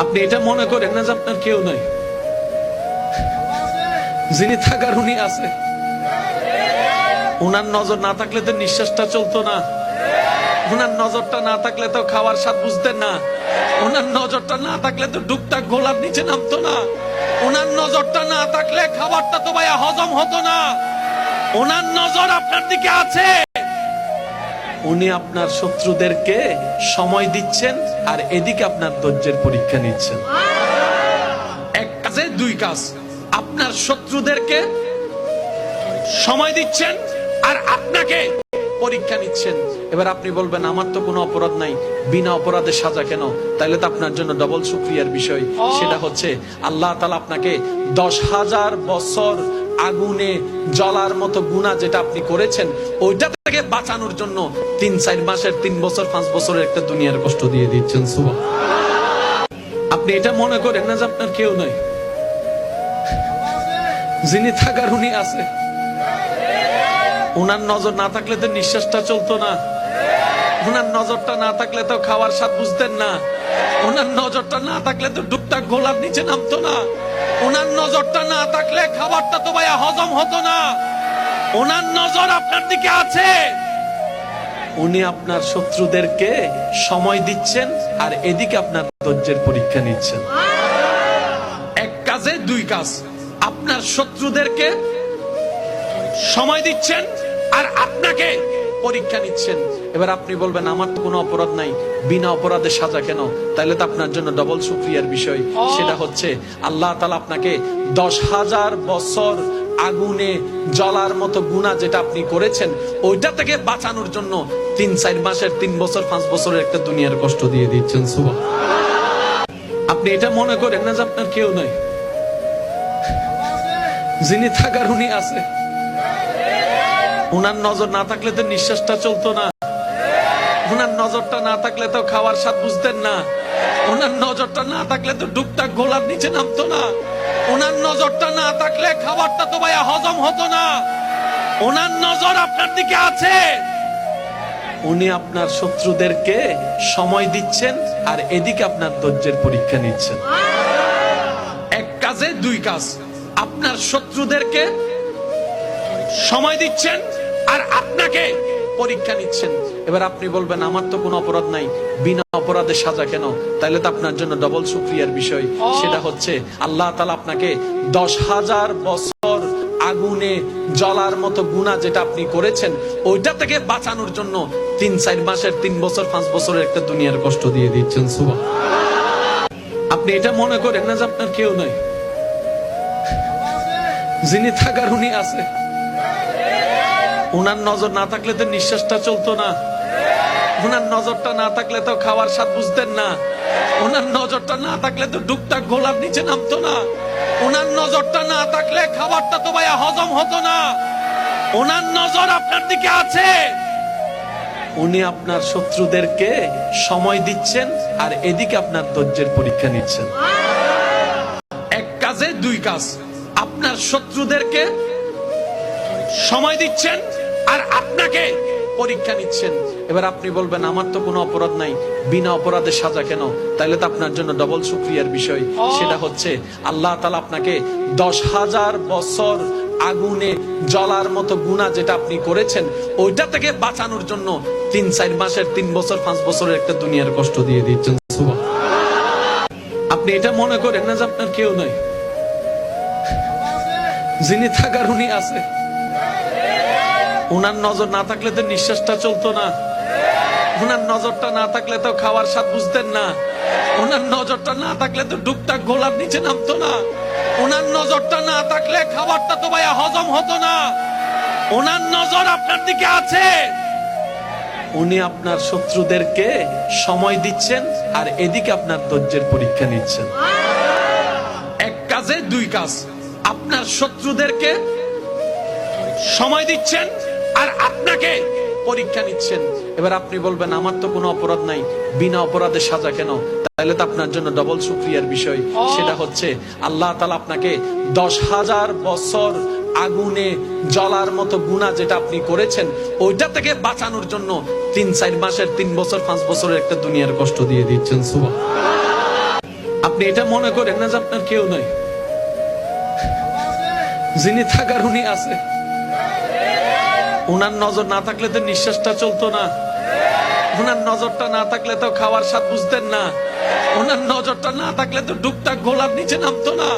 আপনি এটা মনে করেন না যে আপনার কেউ নাই, যিনি থাকার উনি আছে। উনার নজর না থাকলে তো নিঃশ্বাসটা চলতো না, উনার নজরটা না থাকলে তো খাওয়ার স্বাদ বুঝতেন না, উনার নজরটা না থাকলে তো ডুবটাক গোলার নিচে নামতো না, উনার নজরটা না থাকলে খাবারটা তো ভাইয়া হজম হতো না। উনার নজর আপনার দিকে আছে। উনি আপনার শত্রুদেরকে সময় দিচ্ছেন আর এদিকে আপনার ধৈর্যের পরীক্ষা নিচ্ছেন। এক কাজে দুই কাজ, আপনার শত্রুদেরকে সময় দিচ্ছেন আর আপনাকে পরীক্ষা নিচ্ছেন। এবার আপনি বলবেন আমার তো কোনো অপরাধ নাই, বিনা অপরাধে সাজা কেন? তাহলে তো আপনার জন্য ডবল শুকরিয়ার বিষয়। সেটা হচ্ছে আল্লাহ তাআলা আপনাকে 10,000 বছর আগুনে জ্বলার মতো গুনাহ যেটা আপনি করেছেন ওইটা থেকে বাঁচানোর জন্য 3-4 মাসের 3 বছর 5 বছরের একটা দুনিয়ার কষ্ট দিয়ে দিচ্ছেন। সুবহানাল্লাহ। আপনি এটা মনে করেন না যে আপনার কেউ নাই, যিনি থাকার উনি আছে। উনার নজর না থাকলে তো নিঃশ্বাসটা চলতো না, উনার নজরটা না থাকলে তো খাওয়ার স্বাদ বুঝতেন না, উনার নজরটা না থাকলে তো ডুবটাক গোলার নিচে নামতো না, উনার নজরটা না থাকলে খাবারটা তো ভাইয়া হজম হতো না। উনার নজর আপনার দিকে আছে। উনি আপনার শত্রুদেরকে সময় দিচ্ছেন আর এদিকে আপনার ধৈর্যের পরীক্ষা নিচ্ছেন। এক কাজে দুই কাজ, আপনার শত্রুদেরকে সময় দিচ্ছেন আর আপনাকে পরীক্ষা নিচ্ছেন। এবার আপনি বলবেন আমার তো কোনো অপরাধ নাই, বিনা অপরাধে সাজা কেন? তাহলে তো আপনার জন্য ডবল শুকরিয়ার বিষয়। সেটা হচ্ছে আল্লাহ তাআলা আপনাকে 10,000 বছর আগুনে জ্বলার মতো গুনাহ যেটা আপনি করেছেন ওইটা থেকে বাঁচানোর জন্য 3-4 মাসের 3 বছর 5 বছরের একটা দুনিয়ার কষ্ট দিয়ে দিচ্ছেন। সুবহানাল্লাহ। আপনি এটা মনে করেন না যে আপনার কেউ নাই, যিনি থাকার উনি আছে। উনার নজর না থাকলে তো নিঃশ্বাসটা চলতো না, উনার নজরটা না থাকলে তো খাওয়ার স্বাদ বুঝতেন না, উনার নজরটা না থাকলে তো ডুবটাক গোলার নিচে নামতো না, উনার নজরটা না থাকলে খাবারটা তো ভাইয়া হজম হতো না। উনার নজর আপনার দিকে আছে। উনি আপনার শত্রুদেরকে সময় দিচ্ছেন আর এদিকে আপনার ধৈর্যের পরীক্ষা নিচ্ছেন। এক কাজে দুই কাজ, আপনার শত্রুদেরকে সময় দিচ্ছেন আর আপনাকে পরীক্ষা নিচ্ছেন। এবার আপনি বলবেন আমার তো কোনো অপরাধ নাই, বিনা অপরাধে সাজা কেন? তাহলে তো আপনার জন্য ডবল শুকরিয়ার বিষয়। সেটা হচ্ছে আল্লাহ তাআলা আপনাকে 10,000 বছর আগুনে জ্বলার মতো গুনাহ যেটা আপনি করেছেন ওইটা থেকে বাঁচানোর জন্য 3-4 মাসের 3 বছর 5 বছরের একটা দুনিয়ার কষ্ট দিয়ে দিচ্ছেন। সুবহানাল্লাহ। আপনি এটা মনে করেন না যে আপনার কেউ নাই, যিনি থাকার উনি আছে। উনার নজর না থাকলে তো নিঃশ্বাসটা চলতো না, উনার নজরটা না থাকলে তো খাওয়ার স্বাদ বুঝতেন না, উনার নজরটা না থাকলে তো ডুবটাক গোলার নিচে নামতো না, উনার নজরটা না থাকলে খাবারটা তো ভাইয়া হজম হতো না। উনার নজর আপনার দিকে আছে। উনি আপনার শত্রুদেরকে সময় দিচ্ছেন আর এদিকে আপনার ধৈর্যের পরীক্ষা নিচ্ছেন। এক কাজে দুই কাজ, আপনার শত্রুদেরকে সময় দিচ্ছেন আর আপনাকে পরীক্ষা নিচ্ছেন। এবার আপনি বলবেন আমার তো কোনো অপরাধ নাই, বিনা অপরাধে সাজা কেন? তাহলে তো আপনার জন্য ডবল শুকরিয়ার বিষয়। সেটা হচ্ছে আল্লাহ তাআলা আপনাকে 10,000 বছর আগুনে জ্বলার মতো গুনাহ যেটা আপনি করেছেন ওইটা থেকে বাঁচানোর জন্য 3-4 মাসের 3 বছর 5 বছরের একটা দুনিয়ার কষ্ট দিয়ে দিচ্ছেন। সুবহানাল্লাহ। আপনি এটা মনে করেন না যে আপনার কেউ নাই, যিনি থাকার উনি আছে। উনার নজর না থাকলে তো নিঃশ্বাসটা চলতো না, উনার নজরটা না থাকলে তো খাওয়ার স্বাদ বুঝতেন না, উনার নজরটা না থাকলে তো ডুবটাক গোলার নিচে নামতো না, উনার নজরটা না থাকলে খাবারটা তো ভাইয়া হজম হতো না। উনার নজর আপনার দিকে আছে। উনি আপনার শত্রুদেরকে সময় দিচ্ছেন আর এদিকে আপনার ধৈর্যের পরীক্ষা নিচ্ছেন। এক কাজে দুই কাজ, আপনার শত্রুদেরকে সময় দিচ্ছেন আর আপনাকে পরীক্ষা নিচ্ছেন। এবার আপনি বলবেন আমার তো কোনো অপরাধ নাই, বিনা অপরাধে সাজা কেন? তাহলে তো আপনার জন্য ডবল শুকরিয়ার বিষয়। সেটা হচ্ছে আল্লাহ তাআলা আপনাকে 10,000 বছর আগুনে জ্বলার মতো গুনাহ যেটা আপনি করেছেন ওইটা থেকে বাঁচানোর জন্য 3-4 মাসের 3 বছর 5 বছরের একটা দুনিয়ার কষ্ট দিয়ে দিচ্ছেন। সুবহানাল্লাহ। আপনি এটা মনে করেন না যে আপনার কেউ নাই, যিনি থাকার উনি আছে। ওনার নজর না থাকলে তো নিঃশ্বাসটা চলতো না, ওনার নজরটা না থাকলে তো খাওয়ার স্বাদ বুঝতেন না, ওনার নজরটা না থাকলে তো ডুকটাক গোলার নিচে নামতো না।